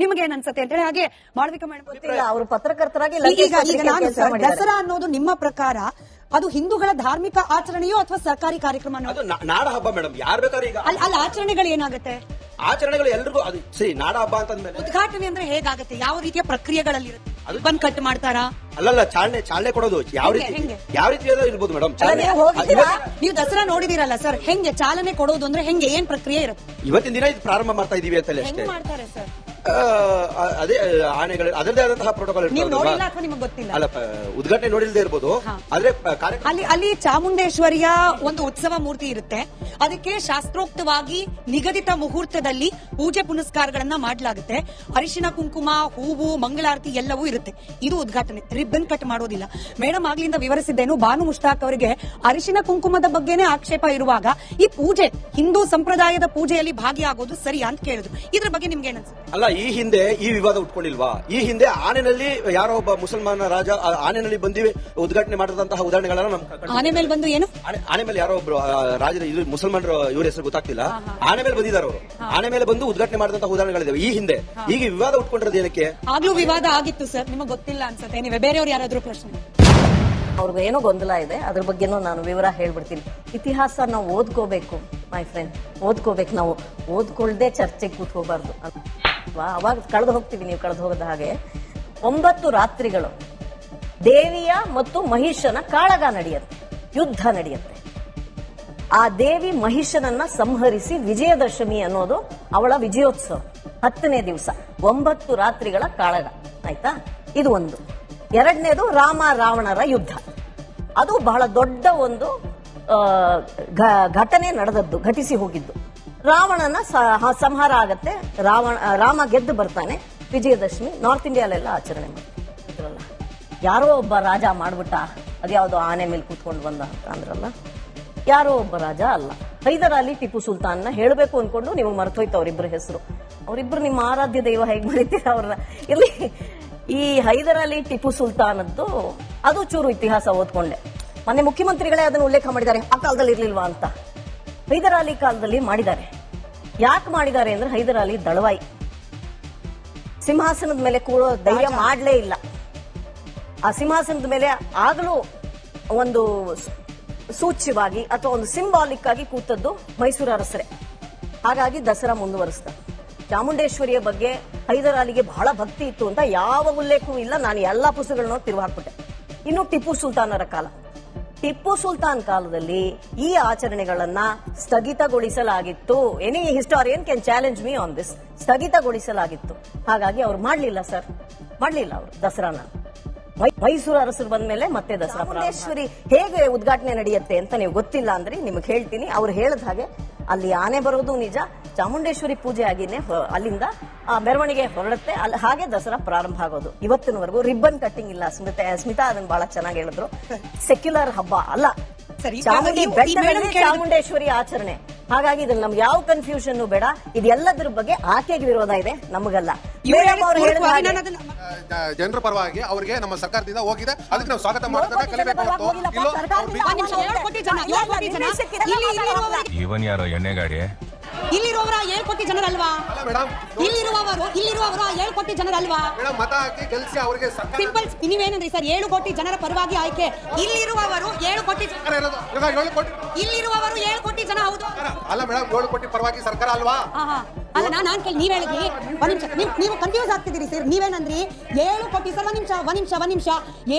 ನಿಮ್ಗೆ ಏನ್ ಅನ್ಸುತ್ತೆ ಅಂತ ಹೇಳಿ ಹಾಗೆ ಮಾಳವಿಕಾ ಮೇಡಮ್ ಅವರು ಪತ್ರಕರ್ತರಾಗಿ ಈಗ ನಾನು ದಸರಾ ಅನ್ನೋದು ನಿಮ್ಮ ಪ್ರಕಾರ ಅದು ಹಿಂದೂಗಳ ಧಾರ್ಮಿಕ ಆಚರಣೆಯೋ ಅಥವಾ ಸರ್ಕಾರಿ ಕಾರ್ಯಕ್ರಮ? ನಾಡ ಹಬ್ಬ ಮೇಡಮ್, ಯಾರು ಬೇಕಾದ್ರೆ ಈಗ ಅಲ್ಲಿ ಆಚರಣೆಗಳು ಏನಾಗುತ್ತೆ? ಆಚರಣೆಗಳು ಎಲ್ರಿಗೂ ಅದು ಸರಿ ನಾಡ ಹಬ್ಬ ಅಂತಂದ್ಮೇಲೆ ಉದ್ಘಾಟನೆ ಅಂದ್ರೆ ಹೇಗಾಗುತ್ತೆ? ಯಾವ ರೀತಿಯ ಪ್ರಕ್ರಿಯೆಗಳಲ್ಲಿ ಇರುತ್ತೆ? ಬಂದ್ ಕಟ್ ಮಾಡ್ತಾರಾ? ಅಲ್ಲಲ್ಲ, ಚಾಲನೆ ಕೊಡೋದು ಯಾವ ರೀತಿ ಇರ್ಬೋದು ಮೇಡಮ್. ನೀವು ದಸರಾ ನೋಡಿದಿರಲ್ಲ ಸರ್, ಹೆಂಗೆ ಚಾಲನೆ ಕೊಡೋದು ಅಂದ್ರೆ ಹೆಂಗೆ, ಏನ್ ಪ್ರಕ್ರಿಯೆ ಇರುತ್ತೆ? ಇವತ್ತಿನ ದಿನ ಇದು ಪ್ರಾರಂಭ ಮಾಡ್ತಾ ಇದೀವಿ ಅಂತ ಹೆಂಗ್ ಮಾಡ್ತಾರೆ ಸರ್? ಅದೇ ಆನೆಗಳು ಅದರದೇ ಆದಂತಹ ಪ್ರೋಟೋಕಾಲ್ ನೋಡಿಲ್ಲ ಅಥವಾ ನಿಮಗೆ ಗೊತ್ತಿಲ್ಲ? ಅಲ್ಲ, ಉದ್ಘಾಟನೆ ನೋಡಿಲ್ದೇ ಇರ್ಬೋದು. ಆದ್ರೆ ಅಲ್ಲಿ ಚಾಮುಂಡೇಶ್ವರಿಯ ಒಂದು ಉತ್ಸವ ಮೂರ್ತಿ ಇರುತ್ತೆ, ಅದಕ್ಕೆ ಶಾಸ್ತ್ರೋಕ್ತವಾಗಿ ನಿಗದಿತ ಮುಹೂರ್ತದಲ್ಲಿ ಪೂಜೆ ಪುನಸ್ಕಾರಗಳನ್ನ ಮಾಡಲಾಗುತ್ತೆ. ಅರಿಶಿನ ಕುಂಕುಮ, ಹೂವು, ಮಂಗಳಾರತಿ ಎಲ್ಲವೂ ಇರುತ್ತೆ. ಇದು ಉದ್ಘಾಟನೆ. ರಿಬ್ಬನ್ ಕಟ್ ಮಾಡೋದಿಲ್ಲ. ಮೇಡಮ್ ಆಗ್ಲಿಂದ ವಿವರಿಸಿದ್ದೇನು, ಬಾನು ಮುಷ್ತಾಕ್ ಅವರಿಗೆ ಅರಿಶಿನ ಕುಂಕುಮದ ಬಗ್ಗೆನೇ ಆಕ್ಷೇಪ ಇರುವಾಗ ಈ ಪೂಜೆ, ಹಿಂದೂ ಸಂಪ್ರದಾಯದ ಪೂಜೆಯಲ್ಲಿ ಭಾಗಿಯಾಗೋದು ಸರಿಯಾ ಅಂತ ಕೇಳಿದ್ರು. ಇದ್ರ ಬಗ್ಗೆ ನಿಮ್ಗೆ ಏನನ್ಸುತ್ತೆ? ಅಲ್ಲ, ಈ ಹಿಂದೆ ಈ ವಿವಾದ ಉಟ್ಕೊಂಡಿಲ್ವಾ? ಈ ಹಿಂದೆ ಆನೆನಲ್ಲಿ ಯಾರೋ ಒಬ್ಬ ಮುಸಲ್ಮಾನ ರಾಜ ಆನೆನಲ್ಲಿ ಬಂದು ಉದ್ಘಾಟನೆ ಮಾಡಿದಂತಹ ಉದಾಹರಣೆಗಳನ್ನ ನಮ್ ಆನೆ ಮೇಲೆ ಬಂದು ಏನು, ಆನೆ ಮೇಲೆ ಯಾರೋ ಒಬ್ರು ರಾಜ ಇದು ಮುಸಲ್ಮಾನರು ಇವ್ರ ಹೆಸರು ಗೊತ್ತಾಗ್ತಿಲ್ಲ, ಆನೆ ಮೇಲೆ ಬಂದಿದ್ದಾರೆ ಅವರು. ಆನೆ ಮೇಲೆ ಬಂದು ಉದ್ಘಾಟನೆ ಮಾಡಿದಂತಹ ಉದಾಹರಣೆಗಳಿದಾವೆ ಈ ಹಿಂದೆ. ಈಗ ವಿವಾದ ಉಟ್ಕೊಂಡಿರೋದು ಏನಕ್ಕೆ? ಆಗ್ಲೂ ವಿವಾದ ಆಗಿತ್ತು ಸರ್, ನಿಮಗೆ ಗೊತ್ತಿಲ್ಲ ಅನ್ಸುತ್ತೆ. ನೀವೇ ಬೇರೆಯವ್ರು ಯಾರಾದ್ರೂ ಪ್ರಶ್ನೆ? ಅವ್ರಿಗೆ ಏನೋ ಗೊಂದಲ ಇದೆ, ಅದ್ರ ಬಗ್ಗೆನೂ ನಾನು ವಿವರ ಹೇಳ್ಬಿಡ್ತೀನಿ. ಇತಿಹಾಸ ನಾವು ಓದ್ಕೋಬೇಕು ಮೈ ಫ್ರೆಂಡ್, ಓದ್ಕೋಬೇಕು. ನಾವು ಓದ್ಕೊಳ್ದೆ ಚರ್ಚೆಗೆ ಕೂತ್ಕೋಬಾರ್ದು. ಅವಾಗ ಕಳೆದು ಹೋಗ್ತೀವಿ, ನೀವು ಕಳೆದು ಹೋಗದ ಹಾಗೆ. 9 ರಾತ್ರಿಗಳು ದೇವಿಯ ಮತ್ತು ಮಹಿಷನ ಕಾಳಗ ನಡೆಯುತ್ತೆ, ಯುದ್ಧ ನಡೆಯುತ್ತೆ. ಆ ದೇವಿ ಮಹಿಷನನ್ನ ಸಂಹರಿಸಿ ವಿಜಯದಶಮಿ ಅನ್ನೋದು ಅವಳ ವಿಜಯೋತ್ಸವ. 10ನೇ ದಿವಸ 9 ರಾತ್ರಿಗಳ ಕಾಳಗ. ಆಯ್ತಾ? ಇದು ಒಂದು. ಎರಡನೇದು ರಾಮ ರಾವಣರ ಯುದ್ಧ. ಅದು ಬಹಳ ದೊಡ್ಡ ಒಂದು ಘಟನೆ ನಡೆದದ್ದು, ಘಟಿಸಿ ಹೋಗಿದ್ದು. ರಾವಣನ ಸಂಹಾರ ಆಗತ್ತೆ, ರಾಮ ಗೆದ್ದು ಬರ್ತಾನೆ. ವಿಜಯದಶಮಿ ನಾರ್ತ್ ಇಂಡಿಯಾಲೆಲ್ಲ ಆಚರಣೆ ಮಾಡ್ತಿದ್ರಲ್ಲ. ಯಾರೋ ಒಬ್ಬ ರಾಜ ಮಾಡ್ಬಿಟ್ಟ, ಅದ್ಯಾವುದೋ ಆನೆ ಮೇಲೆ ಕೂತ್ಕೊಂಡು ಬಂದ ಅಂತ ಅಂದ್ರಲ್ಲ, ಯಾರೋ ಒಬ್ಬ ರಾಜ ಅಲ್ಲ. ಹೈದರ್ ಅಲಿ ಟಿಪ್ಪು ಸುಲ್ತಾನ್ನ ಹೇಳಬೇಕು ಅನ್ಕೊಂಡು ನೀವು ಮರ್ತೋಯ್ತು ಅವರಿಬ್ಬರ ಹೆಸರು. ಅವರಿಬ್ರು ನಿಮ್ಮ ಆರಾಧ್ಯ ದೈವ ಹೇಗೆ ಬರೀತೀರ ಅವ್ರನ್ನ? ಇಲ್ಲಿ ಈ ಹೈದರ್ ಅಲಿ ಟಿಪ್ಪು ಸುಲ್ತಾನದ್ದು ಅದು ಚೂರು ಇತಿಹಾಸ ಓದ್ಕೊಂಡೆ. ಮೊನ್ನೆ ಮುಖ್ಯಮಂತ್ರಿಗಳೇ ಅದನ್ನು ಉಲ್ಲೇಖ ಮಾಡಿದ್ದಾರೆ, ಆ ಕಾಲದಲ್ಲಿ ಇರ್ಲಿಲ್ವಾ ಅಂತ. ಹೈದರ್ ಅಲಿ ಕಾಲದಲ್ಲಿ ಮಾಡಿದ್ದಾರೆ. ಯಾಕೆ ಮಾಡಿದ್ದಾರೆ ಅಂದ್ರೆ ಹೈದರ್ ಅಲಿ ದಳವಾಯಿ, ಸಿಂಹಾಸನದ ಮೇಲೆ ಕೂಡೋ ಧೈರ್ಯ ಮಾಡಲೇ ಇಲ್ಲ. ಆ ಸಿಂಹಾಸನದ ಮೇಲೆ ಆಗಲೂ ಒಂದು ಸೂಚ್ಯವಾಗಿ ಅಥವಾ ಒಂದು ಸಿಂಬಾಲಿಕ್ ಆಗಿ ಕೂತದ್ದು ಮೈಸೂರು ಅರಸರೇ. ಹಾಗಾಗಿ ದಸರಾ ಮುಂದುವರಿಸ್ತಾರೆ. ಚಾಮುಂಡೇಶ್ವರಿಯ ಬಗ್ಗೆ ಹೈದರ್ ಅಲಿಗೆ ಬಹಳ ಭಕ್ತಿ ಇತ್ತು ಅಂತ ಯಾವ ಉಲ್ಲೇಖವೂ ಇಲ್ಲ. ನಾನು ಎಲ್ಲಾ ಪುಸ್ತಕಗಳನ್ನು ತಿರುವು ಹಾಕ್ಬಿಟ್ಟೆ. ಇನ್ನು ಟಿಪ್ಪು ಸುಲ್ತಾನರ ಕಾಲ, ಟಿಪ್ಪು ಸುಲ್ತಾನ್ ಕಾಲದಲ್ಲಿ ಈ ಆಚರಣೆಗಳನ್ನ ಸ್ಥಗಿತಗೊಳಿಸಲಾಗಿತ್ತು. Any historian can challenge me on this. ಸ್ಥಗಿತಗೊಳಿಸಲಾಗಿತ್ತು. ಹಾಗಾಗಿ ಅವ್ರು ಮಾಡ್ಲಿಲ್ಲ ಸರ್, ಮಾಡ್ಲಿಲ್ಲ ಅವರು ದಸರಾನ. ಮೈಸೂರು ಅರಸರು ಬಂದ ಮೇಲೆ ಮತ್ತೆ ದಸರಾ. ಚಾಮುಂಡೇಶ್ವರಿ ಹೇಗೆ ಉದ್ಘಾಟನೆ ನಡೆಯುತ್ತೆ ಅಂತ ನೀವು ಗೊತ್ತಿಲ್ಲ ಅಂದ್ರೆ ನಿಮಗೆ ಹೇಳ್ತೀನಿ. ಅವ್ರು ಹೇಳಿದ ಹಾಗೆ ಅಲ್ಲಿ ಆನೆ ಬರೋದು ನಿಜ, ಚಾಮುಂಡೇಶ್ವರಿ ಪೂಜೆ ಆಗಿನೇ ಅಲ್ಲಿಂದ ಮೆರವಣಿಗೆ ಹೊರಡುತ್ತೆ. ಅಲ್ಲಿ ಹಾಗೆ ದಸರಾ ಪ್ರಾರಂಭ ಆಗೋದು. ಇವತ್ತಿನವರೆಗೂ ರಿಬ್ಬನ್ ಕಟ್ಟಿಂಗ್ ಇಲ್ಲ. ಸ್ಮಿತಾ ಅದನ್ನ ಬಹಳ ಚೆನ್ನಾಗಿ ಹೇಳಿದ್ರು. ಸೆಕ್ಯುಲರ್ ಹಬ್ಬ ಅಲ್ಲ, ಚಾಮುಂಡೇಶ್ವರಿ ಆಚರಣೆ. ಹಾಗಾಗಿ ಇದ್ರಲ್ಲಿ ನಮ್ಗೆ ಯಾವ ಕನ್ಫ್ಯೂಷನ್ ಬೇಡ. ಇದೆಲ್ಲದರ ಬಗ್ಗೆ ಆಕೆಗೆ ವಿರೋಧ ಇದೆ, ನಮಗಲ್ಲ. ಜನರ ಪರವಾಗಿ ಅವರಿಗೆ ನಮ್ಮ ಸರ್ಕಾರದಿಂದ ಹೋಗಿದೆ, ಅದಕ್ಕೆ ನಾವು ಸ್ವಾಗತ ಮಾಡ್ತಾರೆ. ಇವನ್ ಯಾರೋ ಎಣ್ಣೆ ಗಾಡಿ ಇಲ್ಲಿರುವವರ 7 ಕೋಟಿ ಜನರಲ್ವಾ? ಇಲ್ಲಿರುವವರು 7 ಕೋಟಿ ಜನರಲ್ವಾ? ಮತ ಹಾಕಿ ಗೆಲ್ಸಿ ಅವರಿಗೆ ಸಿಂಪಲ್. ನೀವೇನಂದ್ರಿ ಸರ್? 7 ಕೋಟಿ ಜನರ ಪರವಾಗಿ ಆಯ್ಕೆ. ಇಲ್ಲಿರುವವರು 7 ಕೋಟಿ, ಇಲ್ಲಿರುವವರು 7 ಕೋಟಿ ಜನ. ಹೌದು ಅಲ್ಲ ಮೇಡಮ್, 7 ಕೋಟಿ ಪರವಾಗಿ ಸರ್ಕಾರ ಅಲ್ವಾ? ಅಲ್ಲ, ನಾನು ಕೇಳಿ ನೀವ್ ಹೇಳಿದ್ರಿ. ಒಂದ್ ನಿಮಿಷ, ನೀವು ಕನ್ಫ್ಯೂಸ್ ಆಗ್ತಿದ್ದೀರಿ ಸರ್. ನೀವೇನಂದ್ರಿ 7 ಕೋಟಿ ಸರ್? ಒಂದ್ ನಿಮಿಷ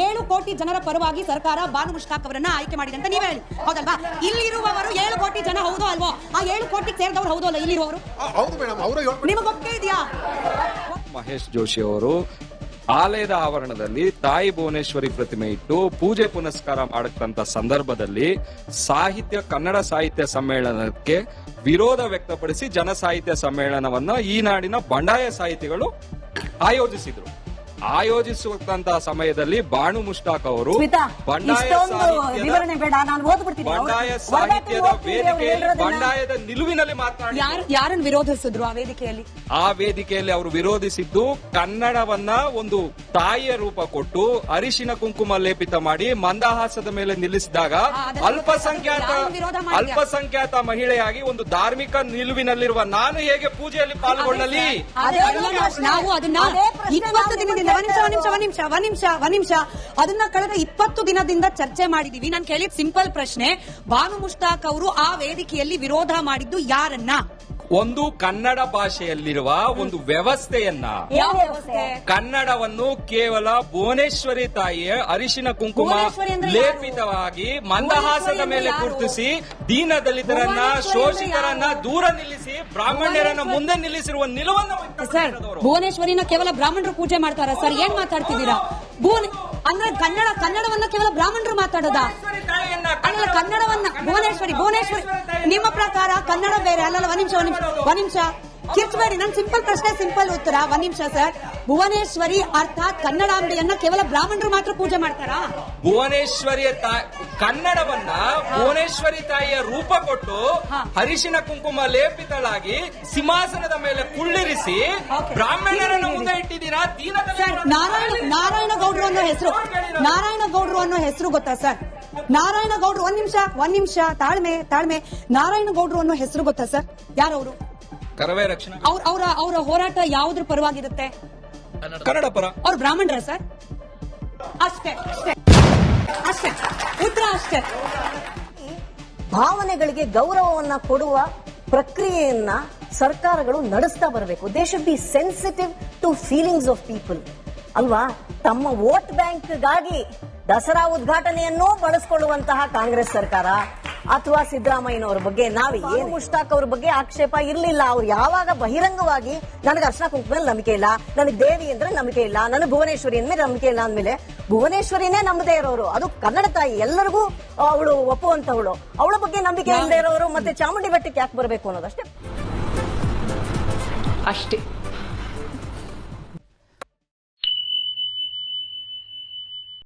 7 ಕೋಟಿ ಜನರ ಪರವಾಗಿ ಸರ್ಕಾರ ಬಾನು ಮುಷ್ತಾಕ್ ಅವರನ್ನ ಆಯ್ಕೆ ಮಾಡಿದೆ ಅಂತ ನೀವೇ ಹೇಳಿ, ಹೌದಲ್ವಾ? ಇಲ್ಲಿರುವವರು 7 ಕೋಟಿ ಜನ, ಹೌದು ಅಲ್ವಾ? ಆ 7 ಕೋಟಿಗೆ ಸೇರಿದವರು ಹೌದು ಅಲ್ಲ ಇಲ್ಲಿರುವವರು? ಹೌದು ಮೇಡಮ್, ಅವರು ನಿಮಗೆ ಒಪ್ಪಿಗೆ ಇದೆಯಾ? ಮಹೇಶ್ ಜೋಶಿ ಅವರು ಆಲಯದ ಆವರಣದಲ್ಲಿ ತಾಯಿ ಭುವನೇಶ್ವರಿ ಪ್ರತಿಮೆ ಇಟ್ಟು ಪೂಜೆ ಪುನಸ್ಕಾರ ಮಾಡತಂತ ಸಂದರ್ಭದಲ್ಲಿ ಕನ್ನಡ ಸಾಹಿತ್ಯ ಸಮ್ಮೇಳನಕ್ಕೆ ವಿರೋಧ ವ್ಯಕ್ತಪಡಿಸಿ ಜನ ಸಾಹಿತ್ಯ ಸಮ್ಮೇಳನವನ್ನ ಈ ನಾಡಿನ ಬಂಡಾಯ ಸಾಹಿತಿಗಳು ಆಯೋಜಿಸಿದ್ರು. ಆಯೋಜಿಸುವಂತಹ ಸಮಯದಲ್ಲಿ ಬಾನು ಮುಷ್ತಾಕ್ ಅವರು ಸ್ಮಿತಾ, ಬಂಡಾಯ ಇಷ್ಟೊಂದು ಸಾಹಿತ್ಯದ ವಿವರಣೆ ಬೇಡ, ನಾನು ಓದ್ಬಿಡ್ತೀನಿ. ಬಂಡಾಯ ಅವ್ರು- ಸಾಹಿತ್ಯದ ಹೊರಗಡೆ ವೇದಿಕೆಯಲ್ಲಿ ಹೋಗ್ತಿದ್ರೆ ಬಂಡಾಯದ ನಿಲುವಿನಲ್ಲಿ ಮಾತನಾಡಿ ಯಾರನ್ನು ವಿರೋಧಿಸಿದ್ರು ಆ ವೇದಿಕೆಯಲ್ಲಿ? ಆ ವೇದಿಕೆಯಲ್ಲಿ ಅವರು ವಿರೋಧಿಸಿದ್ದು ಕನ್ನಡವನ್ನ ಒಂದು ತಾಯಿಯ ರೂಪ ಕೊಟ್ಟು ಅರಿಶಿನ ಕುಂಕುಮ ಲೇಪಿತ ಮಾಡಿ ಮಂದಹಾಸದ ಮೇಲೆ ನಿಲ್ಲಿಸಿದಾಗ ಅದನ್ನ ಯಾರು ವಿರೋಧ ಮಾಡಿದ್ಯಾ? ಅಲ್ಪಸಂಖ್ಯಾತ ಮಹಿಳೆಯಾಗಿ ಒಂದು ಧಾರ್ಮಿಕ ನಿಲುವಿನಲ್ಲಿರುವ ನಾನು ಹೇಗೆ ಪೂಜೆಯಲ್ಲಿ ಪಾಲ್ಗೊಳ್ಳಲಿ? ನಾವು ಅದನ್ನ ಅದೇ ಪ್ರಶ್ನೆ 20 ದಿನದಿಂದ ಒಂದ್ ನಿಮಿಷ ಅದನ್ನ ಕಳೆದ 20 ದಿನದಿಂದ ಚರ್ಚೆ ಮಾಡಿದೀವಿ. ನಾನು ಕೇಳಿದ ಸಿಂಪಲ್ ಪ್ರಶ್ನೆ, ಬಾನು ಮುಷ್ತಾಕ್ ಅವರು ಆ ವೇದಿಕೆಯಲ್ಲಿ ವಿರೋಧ ಮಾಡಿದ್ದು ಯಾರನ್ನ? ಒಂದು ಕನ್ನಡ ಭಾಷೆಯಲ್ಲಿರುವ ಒಂದು ವ್ಯವಸ್ಥೆಯನ್ನ, ಯಾವ ವ್ಯವಸ್ಥೆ? ಕನ್ನಡವನ್ನು ಕೇವಲ ಭುವನೇಶ್ವರಿ ತಾಯಿಯ ಅರಿಶಿನ ಕುಂಕುಮ ಭುವನೇಶ್ವರಿ ಅಂದ್ರೆ ಯಾರು? ಲೇಪಿತವಾಗಿ ಮಂದಹಾಸದ ಮೇಲೆ ಯಾರು? ಗುರುತಿಸಿ ದೀನ ದಲಿತರನ್ನ, ಭುವನೇಶ್ವರಿ ಶೋಷಿತರನ್ನ ಯಾರು? ದೂರ ನಿಲ್ಲಿಸಿ ಬ್ರಾಹ್ಮಣ್ಯರನ್ನ ಮುಂದೆ ನಿಲ್ಲಿಸಿರುವ ನಿಲುವನ್ನು ಸರ್, ವ್ಯಕ್ತಪಡಿಸಿದವರು. ಭುವನೇಶ್ವರಿನ ಕೇವಲ ಬ್ರಾಹ್ಮಣರು ಪೂಜೆ ಮಾಡ್ತಾರ ಸರ್? ಏನ್ ಮಾತಾಡ್ತಿದ್ದೀರಾ? ಅಂದ್ರೆ ಕನ್ನಡವನ್ನ ಕೇವಲ ಬ್ರಾಹ್ಮಣರು ಮಾತಾಡೋದಾ? ಅಲ್ಲ, ಕನ್ನಡವನ್ನ ಭುವನೇಶ್ವರಿ ನಿಮ್ಮ ಪ್ರಕಾರ ಕನ್ನಡ ಬೇರೆ ಅಲ್ಲಲ್ಲ? ಒಂದ್ ನಿಮಿಷ ಕಿರ್ಚಬೇಡಿ. ನನ್ ಸಿಂಪಲ್ ಪ್ರಶ್ನೆ, ಸಿಂಪಲ್ ಉತ್ತರ. ಒಂದ್ ನಿಮಿಷ ಸರ್. ಭುವನೇಶ್ವರಿ ಅರ್ಥಾತ್ ಕನ್ನಡಾಂಬೆಯನ್ನ ಕೇವಲ ಬ್ರಾಹ್ಮಣರು ಮಾತ್ರ ಪೂಜೆ ಮಾಡ್ತಾರಾ? ಭುವನೇಶ್ವರಿಯ ಕನ್ನಡವನ್ನ ಭುವನೇಶ್ವರಿ ತಾಯಿಯ ರೂಪ ಕೊಟ್ಟು ಅರಿಶಿನ ಕುಂಕುಮ ಲೇಪಿತಳಾಗಿ ಸಿಂಹಾಸನದ ಮೇಲೆ ಕುಳ್ಳಿರಿಸಿ ಬ್ರಾಹ್ಮಣರನ್ನು ಮುಂದೆ ಇಟ್ಟಿದ್ದೀರಾ? ನಾರಾಯಣಗೌಡರು ಅನ್ನೋ ಹೆಸರು, ನಾರಾಯಣಗೌಡರು ಅನ್ನೋ ಹೆಸರು ಗೊತ್ತಾ ಸರ್? ನಾರಾಯಣಗೌಡರು, ಒಂದ್ ನಿಮಿಷ ತಾಳ್ಮೆ. ನಾರಾಯಣಗೌಡರು ಅನ್ನೋ ಹೆಸರು ಗೊತ್ತಾ ಸರ್? ಯಾರವರು? ಕರವೇ ರಕ್ಷಣಾ ಅವರ ಹೋರಾಟ ಯಾವುದ್ರ ಪರವಾಗಿರುತ್ತೆ? ಕನ್ನಡ ಪರ. ಅವ್ರು ಬ್ರಾಹ್ಮಣರ ಸರ್? ಅಷ್ಟೇ ಉತ್ತರ ಅಷ್ಟೇ. ಭಾವನೆಗಳಿಗೆ ಗೌರವವನ್ನ ಕೊಡುವ ಪ್ರಕ್ರಿಯೆಯನ್ನ ಸರ್ಕಾರಗಳು ನಡೆಸ್ತಾ ಬರಬೇಕು. They should be sensitive to feelings of people ಅಲ್ವಾ? ತಮ್ಮ ವೋಟ್ ಬ್ಯಾಂಕ್ಗಾಗಿ ದಸರಾ ಉದ್ಘಾಟನೆಯನ್ನೂ ಬಳಸಿಕೊಳ್ಳುವಂತಹ ಕಾಂಗ್ರೆಸ್ ಸರ್ಕಾರ ಅಥವಾ ಸಿದ್ದರಾಮಯ್ಯನವರ ಬಗ್ಗೆ ಏನು ಮುಷ್ತಾಕ್ ಅವ್ರ ಬಗ್ಗೆ ಆಕ್ಷೇಪ ಇರಲಿಲ್ಲ. ಅವ್ರು ಯಾವಾಗ ಬಹಿರಂಗವಾಗಿ ನನಗೆ ಅರ್ಶನ ಕುಂಕುಮ ಮೇಲೆ ನಂಬಿಕೆ ಇಲ್ಲ, ನನಗೆ ದೇವಿ ಅಂದ್ರೆ ನಂಬಿಕೆ ಇಲ್ಲ, ನನಗೆ ಭುವನೇಶ್ವರಿ ಅಂದ್ಮೇಲೆ ನಂಬಿಕೆ ಇಲ್ಲ ಅಂದ್ಮೇಲೆ ಭುವನೇಶ್ವರಿನೇ ನಂಬದೇ ಇರೋರು, ಅದು ಕನ್ನಡ ತಾಯಿ, ಎಲ್ಲರಿಗೂ ಅವಳು ಒಪ್ಪುವಂತವಳು, ಅವಳ ಬಗ್ಗೆ ನಂಬಿಕೆ ಇಲ್ಲದೆ ಇರೋರು ಮತ್ತೆ ಚಾಮುಂಡಿ ಬೆಟ್ಟಕ್ಕೆ ಯಾಕೆ ಬರಬೇಕು ಅನ್ನೋದಷ್ಟೇ. ಅಷ್ಟೇ.